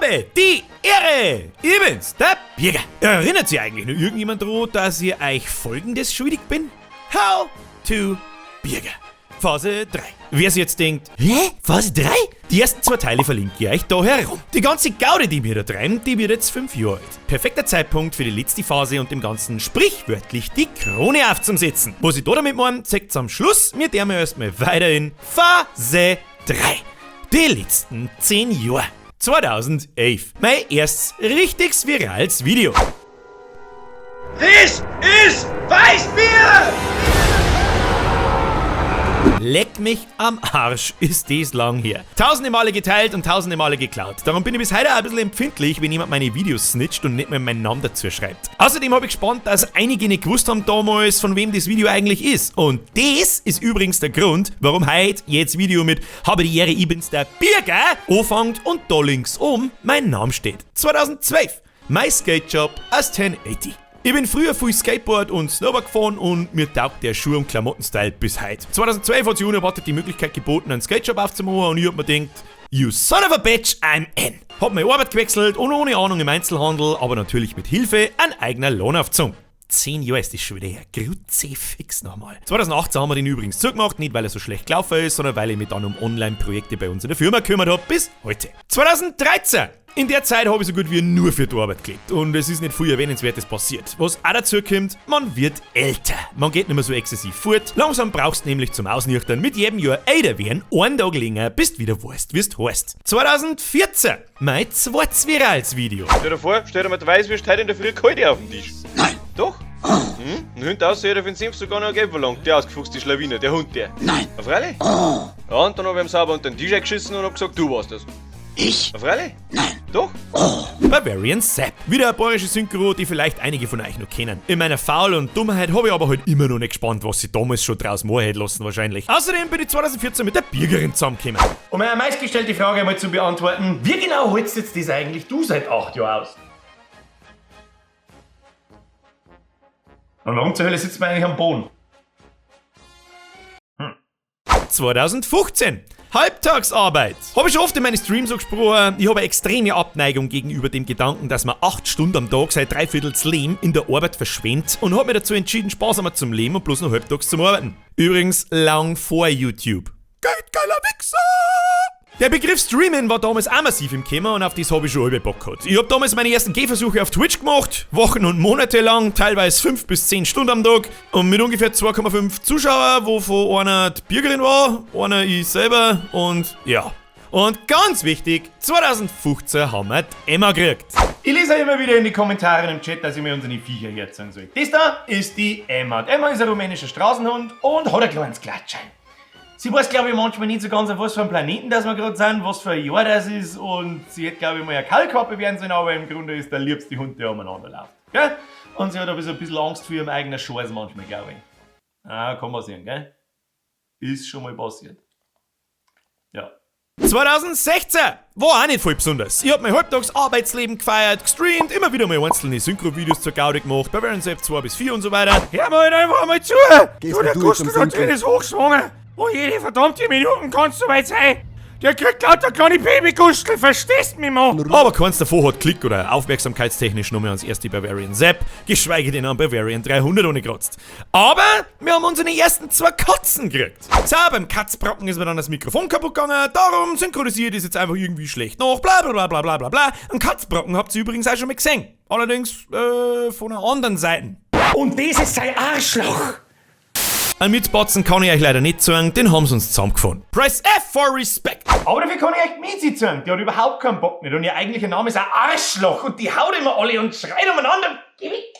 habe die Ehre. Ich bin's, der Birger. Erinnert sich eigentlich noch irgendjemand daran, dass ich euch Folgendes schuldig bin? How to Birger. Phase 3. Wer sich jetzt denkt, hä? Phase 3? Die ersten 2 Teile verlinke ich euch da herum. Die ganze Gaude, die wir da treiben, die wird jetzt 5 Jahre alt. Perfekter Zeitpunkt für die letzte Phase und dem Ganzen sprichwörtlich die Krone aufzusetzen. Was ich da damit meine, zeigt am Schluss, wir dürfen erstmal weiter in Phase 3. Die letzten 10 Jahre. 2011. Mein erstes richtiges virales Video. This is Weißbier! Leck mich am Arsch, ist das lang her. Tausende Male geteilt und tausende Male geklaut. Darum bin ich bis heute auch ein bisschen empfindlich, wenn jemand meine Videos snitcht und nicht mehr meinen Namen dazu schreibt. Außerdem habe ich gespannt, dass einige nicht gewusst haben damals, von wem das Video eigentlich ist. Und das ist übrigens der Grund, warum heute jetzt Video mit "Habe die Ehre, ich bin's, der Birger" anfängt und da links oben mein Name steht. 2012. My Skatejob aus 1080. Ich bin früher viel Skateboard und Snowboard gefahren und mir taugt der Schuh- und Klamotten-Style bis heute. 2012 hat sich unerwartet die Möglichkeit geboten, einen Skatejob aufzumachen und ich hab mir gedacht, you son of a bitch, I'm in. Hab meine Arbeit gewechselt und ohne Ahnung im Einzelhandel, aber natürlich mit Hilfe ein eigener Lohn aufgezogen. 10 Jahre ist das schon wieder her. Fix nochmal. 2018 haben wir den übrigens zugemacht, nicht weil er so schlecht gelaufen ist, sondern weil ich mich dann um Online-Projekte bei uns in der Firma gekümmert habe, bis heute. 2013. In der Zeit habe ich so gut wie nur für die Arbeit gelebt und es ist nicht viel Erwähnenswertes passiert. Was auch dazu kommt, man wird älter. Man geht nicht mehr so exzessiv fort. Langsam brauchst du nämlich zum Ausnüchtern mit jedem Jahr älter werden, einen Tag länger, bis du wieder weißt, wie es heißt. 2014. Mein zweites virales Video. Stell dir vor, stell dir mal, du weißt, wie heute in der Früh kalt auf dem Tisch. Nein. Doch? Ein Hund aussehen, auf den Sims sogar noch ein Geld verlangt. Der ausgefuchste Schlawiner, der Hund der. Nein. Auf Freilich? Ja, und dann hab ich ihm sauber unter den Tisch geschissen und hab gesagt, du warst das. Ich? Auf Freilich? Nein. Doch? Bavarian Sepp. Wieder eine bayerische Synchro, die vielleicht einige von euch noch kennen. In meiner Faul und Dummheit habe ich aber halt immer noch nicht gespannt, was sie damals schon draus machen hätte lassen wahrscheinlich. Außerdem bin ich 2014 mit der Birgerin zusammengekommen. Um eine meistgestellte Frage einmal zu beantworten, wie genau hältst jetzt das eigentlich du seit 8 Jahren aus? Und warum zur Hölle sitzt man eigentlich am Boden? 2015. Halbtagsarbeit. Habe ich schon oft in meinen Streams so gesprochen, ich habe eine extreme Abneigung gegenüber dem Gedanken, dass man 8 Stunden am Tag sein Dreiviertels Leben in der Arbeit verschwendet und habe mich dazu entschieden, sparsamer zum Leben und bloß noch halbtags zum Arbeiten. Übrigens lang vor YouTube. Geldgeiler Wichser! Der Begriff Streamen war damals auch massiv im Thema und auf das habe ich schon halb Bock gehabt. Ich habe damals meine ersten Gehversuche auf Twitch gemacht, Wochen und Monate lang, teilweise 5 bis 10 Stunden am Tag und mit ungefähr 2,5 Zuschauer, wovon einer die Birgerin war, einer ich selber und ja. Und ganz wichtig, 2015 haben wir die Emma gekriegt. Ich lese ja immer wieder in die Kommentare im Chat, dass ich mir unsere Viecher herzeigen soll. Das da ist die Emma. Die Emma ist ein rumänischer Straßenhund und hat ein kleines Glattschein. Sie weiß, glaube ich, manchmal nicht so ganz, auf was für einem Planeten das wir gerade sind, was für ein Jahr das ist und sie hätte, glaube ich, mal eine Kaulquappe werden sollen, aber im Grunde ist der liebste Hund, der umeinander läuft. Gell? Und sie hat aber so ein bisschen Angst vor ihrem eigenen Scheiß manchmal, glaube ich. Ah, kann man sehen, gell? Ist schon mal passiert. Ja. 2016 war auch nicht voll besonders. Ich hab mein Halbtags-Arbeitsleben gefeiert, gestreamt, immer wieder mal einzelne Synchro-Videos zur Gaude gemacht, Bavarian Sepp 2 bis 4 und so weiter. Hör mal einfach mal zu! Gehst Du, der du Gustl zum da drin ist hochschwanger! Und jede verdammte Minuten kannst du weit sein! Der kriegt lauter kleine Babygustel, verstehst mich mal? Aber keins davon hat Klick- oder aufmerksamkeitstechnisch noch mehr ans erste Bavarian Sepp, geschweige denn an Bavarian 300 angekratzt. Aber wir haben unsere ersten 2 Katzen gekriegt. So, beim Katzbrocken ist mir dann das Mikrofon kaputt gegangen, darum synchronisiert ist jetzt einfach irgendwie schlecht nach, bla bla bla bla bla bla bla. Einen Katzbrocken habt ihr übrigens auch schon mal gesehen. Allerdings, von einer anderen Seite. Und das ist sein Arschloch! Ein Mitbatzen kann ich euch leider nicht sagen, den haben sie uns zusammengefahren. Press F for Respect. Aber dafür kann ich echt Miezi sagen, die hat überhaupt keinen Bock nicht und ihr eigentlicher Name ist ein Arschloch und die haut immer alle und schreit umeinander. Geh weg!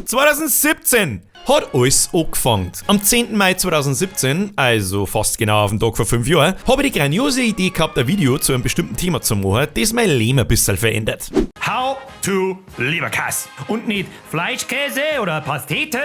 2017 hat alles angefangen. Am 10. Mai 2017, also fast genau auf den Tag vor 5 Jahren, habe ich die grandiose Idee gehabt, ein Video zu einem bestimmten Thema zu machen, das mein Leben ein bisschen verändert. How to Leberkäse. Und nicht Fleischkäse oder Pastete.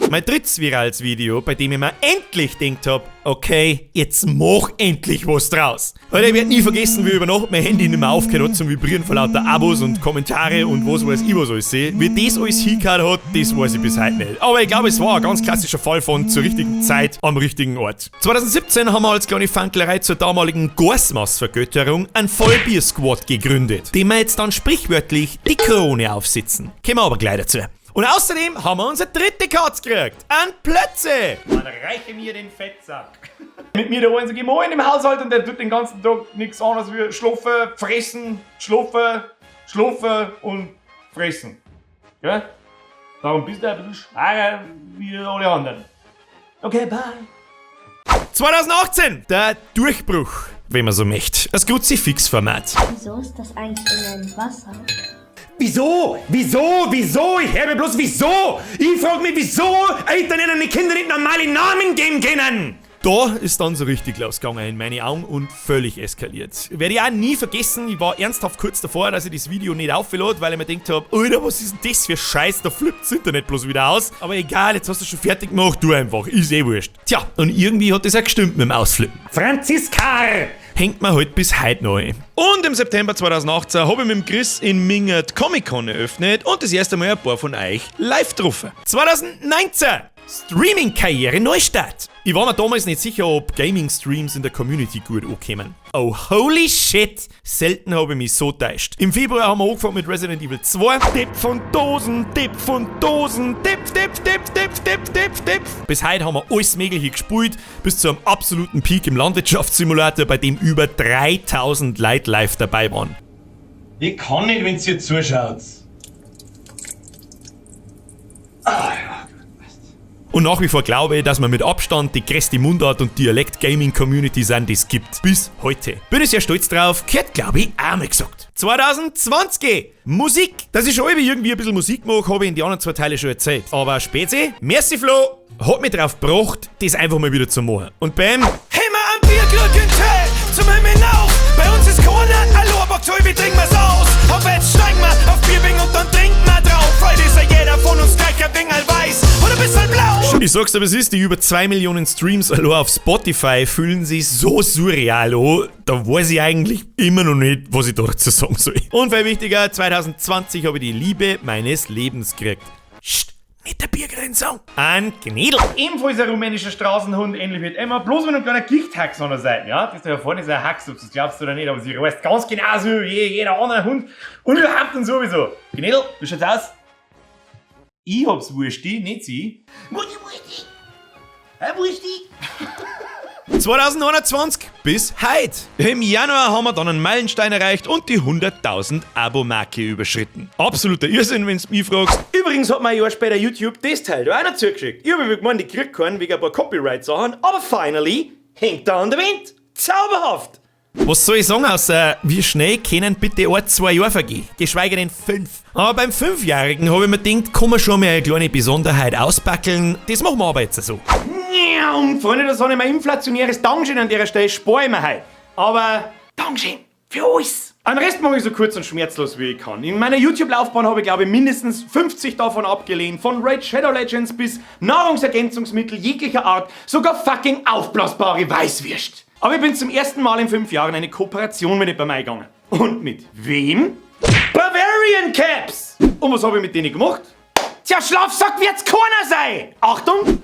Mein drittes virales Video, bei dem ich mir endlich gedacht hab, okay, jetzt mach endlich was draus. Alter, ich werd nie vergessen, wie über Nacht mein Handy nicht mehr aufgehört hat zum Vibrieren von lauter Abos und Kommentare und was weiß ich was alles sehe. Wie das alles hingehauen hat, das weiß ich bis heute nicht. Aber ich glaube, es war ein ganz klassischer Fall von zur richtigen Zeit am richtigen Ort. 2017 haben wir als kleine Fanklerei zur damaligen Gorsmaß-Vergötterung einen Vollbier-Squad gegründet, dem wir jetzt dann sprichwörtlich die Krone aufsitzen. Kommen wir aber gleich dazu. Und außerdem haben wir unsere dritte Katz gekriegt. An Plötze. Man reiche mir den Fettsack. Mit mir, da wollen sie gemein im Haushalt und der tut den ganzen Tag nichts anderes wie schlafen, fressen, schlafen und fressen. Ja? Darum bist du ein bisschen schwerer wie alle anderen. Okay, bye. 2018, der Durchbruch, wenn man so möchte. Das Kruzifix-Format. Wieso ist das eigentlich in einem Wasser? Wieso? Ich höre mir bloß wieso? Ich frag mich, wieso Eltern ihren Kindern nicht normale Namen geben können? Da ist dann so richtig losgegangen in meine Augen und völlig eskaliert. Werde ich auch nie vergessen, ich war ernsthaft kurz davor, dass ich das Video nicht aufgelade, weil ich mir gedacht habe, Alter, was ist denn das für Scheiß, da flippt das Internet bloß wieder aus. Aber egal, jetzt hast du schon fertig gemacht, du einfach, ist eh wurscht. Tja, und irgendwie hat das auch gestimmt mit dem Ausflippen. Franziskar! Hängt mir halt bis heute noch ein. Und im September 2018 habe ich mit dem Chris in Mingert Comic-Con eröffnet und das erste Mal ein paar von euch live getroffen. 2019! Streaming-Karriere Neustart. Ich war mir damals nicht sicher, ob Gaming-Streams in der Community gut ankommen. Oh, holy shit! Selten habe ich mich so täuscht. Im Februar haben wir angefangen mit Resident Evil 2. Tipp von Dosen, Tipp von Dosen, Tipp. Bis heute haben wir alles Mögliche gespielt, bis zu einem absoluten Peak im Landwirtschaftssimulator, bei dem über 3000 Leute live dabei waren. Ich kann nicht, wenn ihr zuschaut. Und nach wie vor glaube ich, dass wir mit Abstand die größte Mundart- und Dialekt-Gaming-Community sind, die es gibt. Bis heute. Bin ich sehr stolz drauf, gehört glaube ich auch mal gesagt. 2020! Musik! Dass ich schon irgendwie ein bisschen Musik mache, habe ich in die anderen 2 Teile schon erzählt. Aber Spezi, merci Flo, hat mich drauf gebracht, das einfach mal wieder zu machen. Und bam, Himmel am Bierglück zum Himmel auf. Bei uns ist Corona, hallo, aber wir trinken wir's aus. Auf jetzt steigen wir auf Bierbing und dann trinken wir drauf. Heute ist ja jeder von uns gleich ein Ding all weiß oder bist halt blau. ich sag's dir, was ist, die über 2 Millionen Streams allein auf Spotify fühlen sich so surreal an, da weiß ich eigentlich immer noch nicht, was ich dazu sagen soll. Und viel wichtiger, 2020 habe ich die Liebe meines Lebens gekriegt. Nicht der Biergrenzer. Ein Gnädel. Ebenfalls ein rumänischer Straßenhund, ähnlich wie Emma, bloß mit einem kleinen Gichthax an der Seite, ja? Das da hier vorne ist ein Hax, ob du das glaubst oder nicht, aber sie reißt ganz genauso wie jeder andere Hund und überhaupt und sowieso. Gnädel, wie schaut's aus? Ich hab's Wursti, nicht sie. Wursti. Hey, Wursti. 2021 bis heute. Im Januar haben wir dann einen Meilenstein erreicht und die 100.000 Abo-Marke überschritten. Absoluter Irrsinn, wenn du mich fragst. Übrigens hat mir ein Jahr später YouTube das Teil da auch noch zugeschickt. Ich hab mir gemeint, die kriegt keinen wegen ein paar Copyright-Sachen, aber finally hängt da an der Wind. Zauberhaft. Was soll ich sagen, außer wie schnell können bitte 1-2 Jahre vergehen? Geschweige denn 5. Aber beim 5-Jährigen habe ich mir gedacht, kann man schon mal eine kleine Besonderheit auspackeln. Das machen wir aber jetzt so. Ja, und Freunde, das habe ich mein inflationäres Dankeschön an der Stelle, spare ich mir heute. Aber Dankeschön für alles. Den Rest mache ich so kurz und schmerzlos wie ich kann. In meiner YouTube-Laufbahn habe ich, glaube ich, mindestens 50 davon abgelehnt. Von Raid Shadow Legends bis Nahrungsergänzungsmittel jeglicher Art, sogar fucking aufblasbare Weißwürst. Aber ich bin zum ersten Mal in 5 Jahren eine Kooperation mit jemandem eingegangen. Und mit wem? Bavarian Caps! Und was habe ich mit denen gemacht? Tja, Schlafsack wird's keiner sein! Achtung!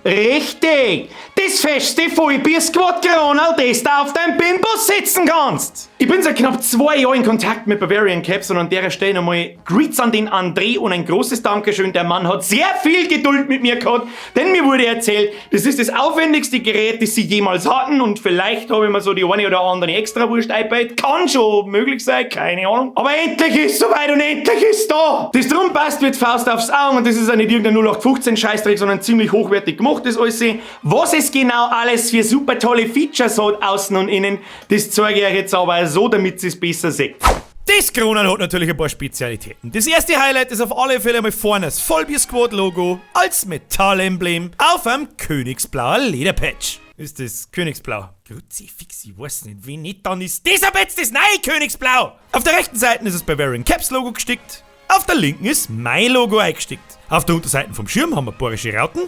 Richtig! Das feste Vollbier-Squad Gronal, das du auf deinem Bimbus sitzen kannst! Ich bin seit knapp 2 Jahren in Kontakt mit Bavarian Caps und an der Stelle nochmal Greets an den André und ein großes Dankeschön. Der Mann hat sehr viel Geduld mit mir gehabt, denn mir wurde erzählt, das ist das aufwendigste Gerät, das sie jemals hatten und vielleicht habe ich mir so die eine oder andere Extrawurst eingebaut. Kann schon möglich sein, keine Ahnung. Aber endlich ist es soweit und endlich ist es da! Das drum passt wie die Faust aufs Auge und das ist auch nicht irgendein 0815 Scheißdreck, sondern ziemlich hochwertig gemacht, das alles. Was es genau alles für super tolle Features hat, außen und innen, das zeige ich euch jetzt aber so, damit ihr es besser seht. Das Kronal hat natürlich ein paar Spezialitäten. Das erste Highlight ist auf alle Fälle mal vorne das Vollbier-Squad-Logo als Metallemblem auf einem königsblauer Lederpatch. ist das Königsblau. Kruzifix, ich weiß nicht, wie nicht, dann ist das ab jetzt das neue Königsblau. Auf der rechten Seite ist das Bavarian Caps Logo gestickt. Auf der linken ist mein Logo eingestickt. Auf der Unterseite vom Schirm haben wir bohrische Rauten,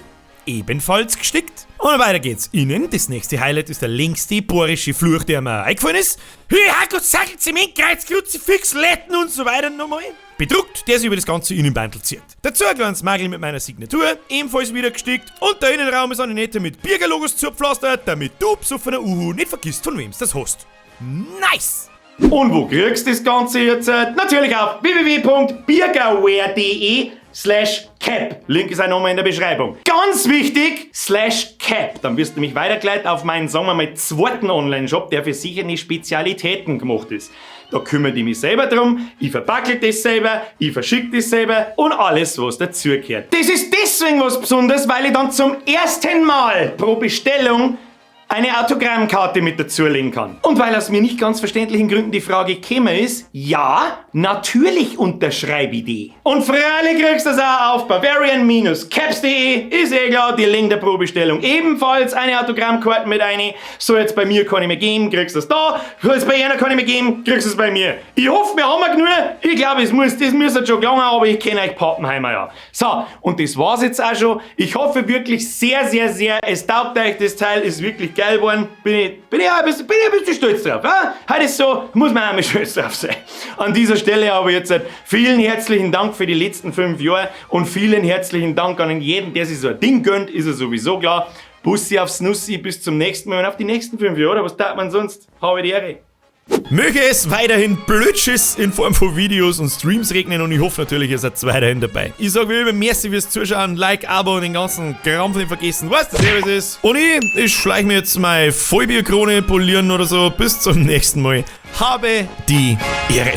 ebenfalls gestickt. Und weiter geht's. Innen, das nächste Highlight ist der längste bohrische Fluch, der mir eingefallen ist. Hakut, Sackel, Zement, Kreuz, Kruzifix, Letten und so weiter nochmal. Bedruckt, der sich über das ganze Innenbandel zieht. Dazu ein kleines Magel mit meiner Signatur, ebenfalls wieder gestickt. Und der Innenraum ist eine nette mit Biergerlogos zugepflastert, damit du besoffener Uhu nicht vergisst, von wem's das hast. Nice! Und wo kriegst du das Ganze jetzt? Natürlich auf www.biergauwear.de/cap. Link ist auch nochmal in der Beschreibung. Ganz wichtig, /cap. Dann wirst du mich weitergeleitet auf meinen, sagen wir mal, zweiten Online-Shop, der für sicherne Spezialitäten gemacht ist. Da kümmere ich mich selber drum, ich verpacke das selber, ich verschicke das selber und alles, was dazugehört. Das ist deswegen was Besonderes, weil ich dann zum ersten Mal pro Bestellung eine Autogrammkarte mit dazulegen kann. Und weil aus mir nicht ganz verständlichen Gründen die Frage gekommen ist, ja, natürlich unterschreibe ich die. Und freilich kriegst du das auch auf bavarian-caps.de, ist eh klar, die Link der Probestellung ebenfalls eine Autogrammkarte mit eine. So, jetzt bei mir kann ich mir geben, kriegst du es da, so jetzt bei einer kann ich mir geben, kriegst du es bei mir. Ich hoffe, wir haben genug, ich glaube, das müsste schon gelangen, aber ich kenne euch Pappenheimer ja. So, und das war's jetzt auch schon. Ich hoffe wirklich sehr, sehr, sehr, es taugt euch, das Teil ist wirklich geil geworden. Bin ich ein bisschen stolz drauf. Ja? Heute ist so, muss man auch mal stolz drauf sein. An dieser Stelle aber jetzt vielen herzlichen Dank für die letzten 5 Jahre und vielen herzlichen Dank an jeden, der sich so ein Ding gönnt, ist ja sowieso klar. Bussi aufs Nussi, bis zum nächsten Mal und auf die nächsten 5 Jahre, oder? Was tat man sonst? Habe die Ehre. Möge es weiterhin Blödschiss in Form von Videos und Streams regnen und ich hoffe natürlich, ihr seid weiterhin dabei. Ich sage wie immer, merci fürs Zuschauen, Like, Abo und den ganzen Kram von dem vergessen, was das Service ist. Und ich schleich mir jetzt meine Vollbierkrone polieren oder so. Bis zum nächsten Mal. Habe die Ehre.